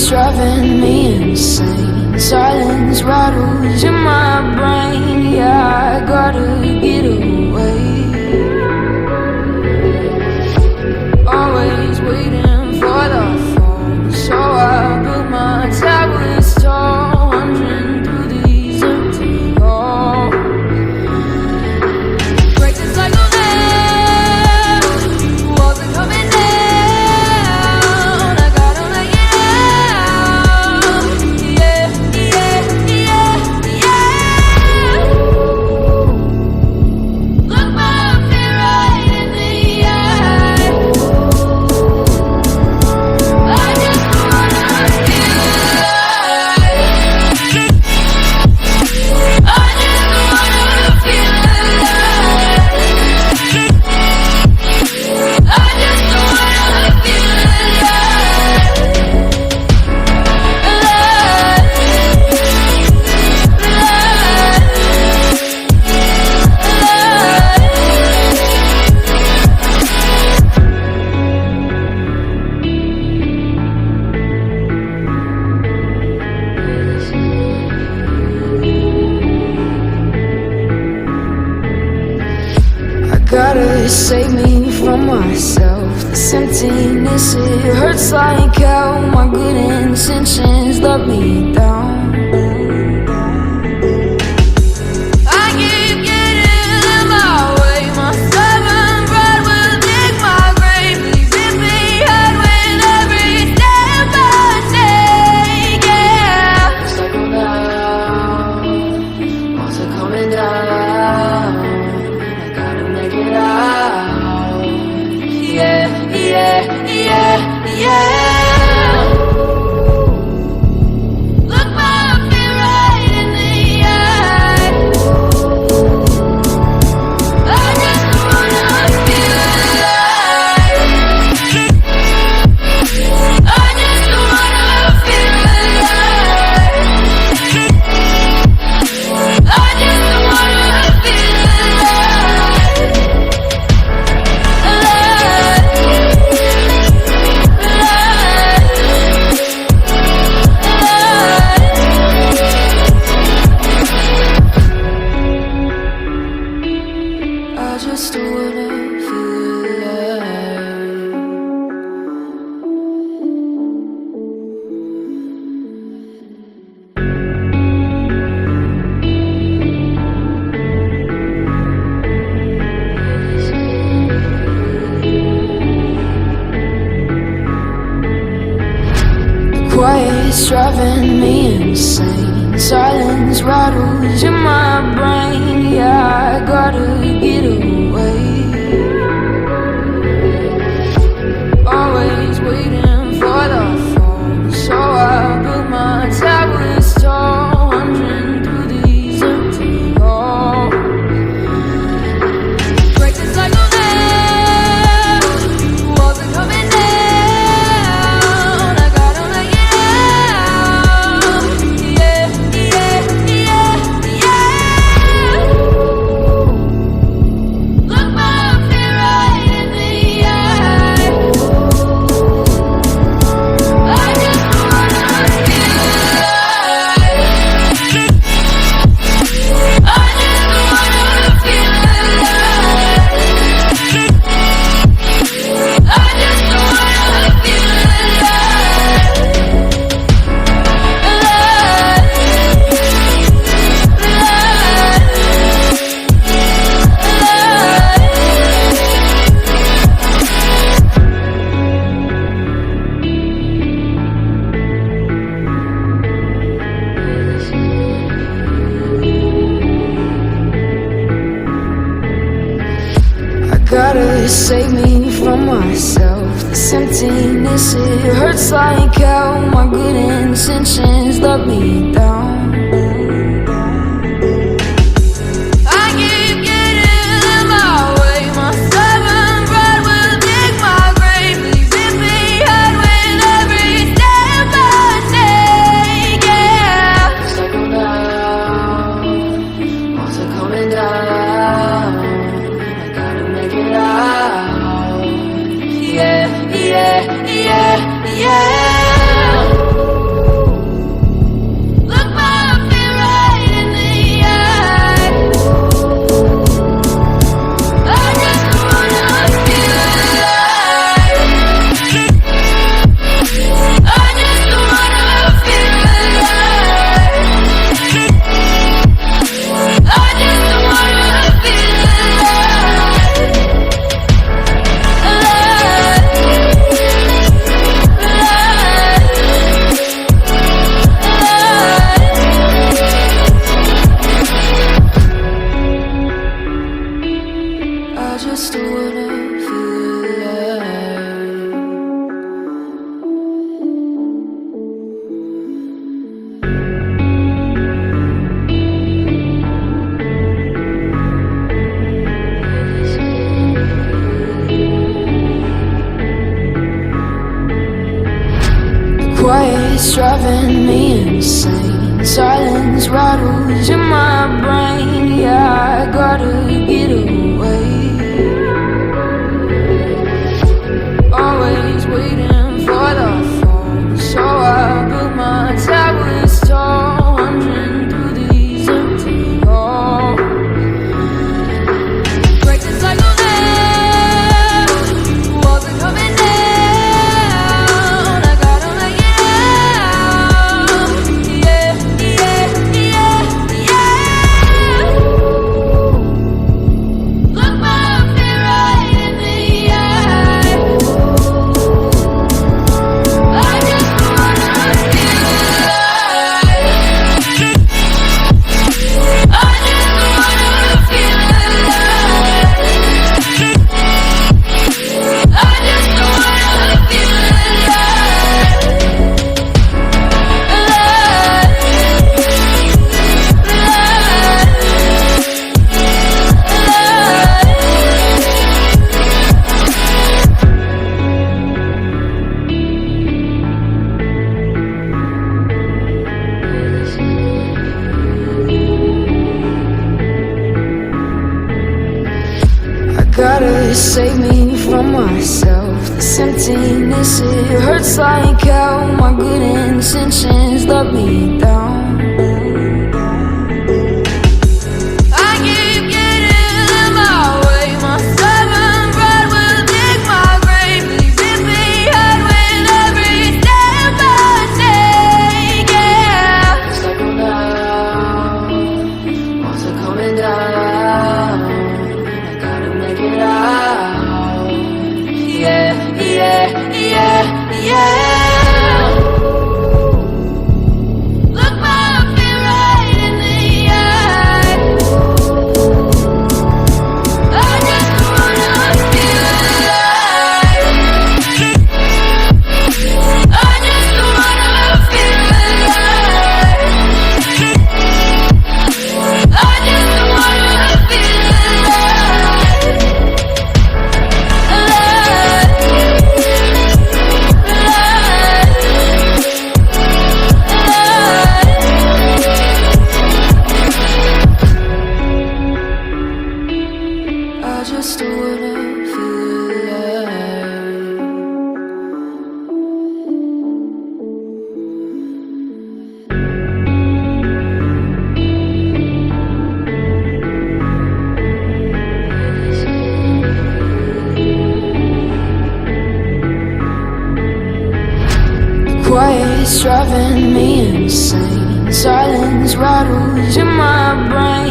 quiet's driving me insane. Silence rattles in my brain. Yeah, I gotta get away. Always waiting for the fall, so I built my towers tall, wandering through these empty halls. Break the cycle now, walls are coming down. I gotta make it out. Yeah, yeah, yeah, yeah. Look my fear right in the eye. I just wanna feel alive. I just wanna feel alive. I just wanna feel I gotta save me from myself. This emptiness, it hurts like hell. My good intentions let me down. I keep getting in my way. My stubborn pride will dig my grave. Leaving me hard with every step I take. Yeah, cycle down, walls are coming down. I gotta make it out. Yeah, yeah, yeah, yeah. Look my fear right in the eye. I just wanna feel alive. I just wanna feel alive. I just wanna feel alive. I just wanna feel alive. Quiet's driving me insane. Silence rattles in my brain. Yeah, I gotta get away. Always waiting for the fall, so I built my towers tall, wandering through these empty halls. Break the cycle now, walls are coming down. I gotta make it out. Yeah, yeah, yeah, yeah. Look my fear right in the eye. I just wanna feel alive. I just wanna feel alive. I just wanna feel I gotta save me from myself. This emptiness, it hurts like hell. My good intentions let me down. I keep getting in my way. My stubborn pride will dig my grave. Leaving me hard with every step I take. Yeah, cycle down, walls are coming down. I gotta make it out. Yeah, yeah, yeah, yeah. me insane. Silence rattles in my brain. Yeah, I gotta get away. Always waiting for the phone, so I built my towers tall, wandering through these empty halls. Break the cycle now, walls are coming down. I gotta make it out. Yeah, yeah, yeah, yeah. Look my fear right in the eye. I just wanna feel alive. I just wanna feel alive. I just wanna feel I gotta save me from myself. This emptiness, it hurts like hell. My good intentions let me down. I keep getting in my way. My stubborn pride will dig my grave. Leaving me hard with every step I take. Yeah, it's like I'm down. Walls are coming down. I gotta make it out. Yeah, yeah, yeah, yeah. Look my fear right in the eye. I just wanna feel alive. I just wanna feel alive. I just wanna feel alive. I just wanna feel alive. Quiet's driving me insane. Silence rattles in my brain.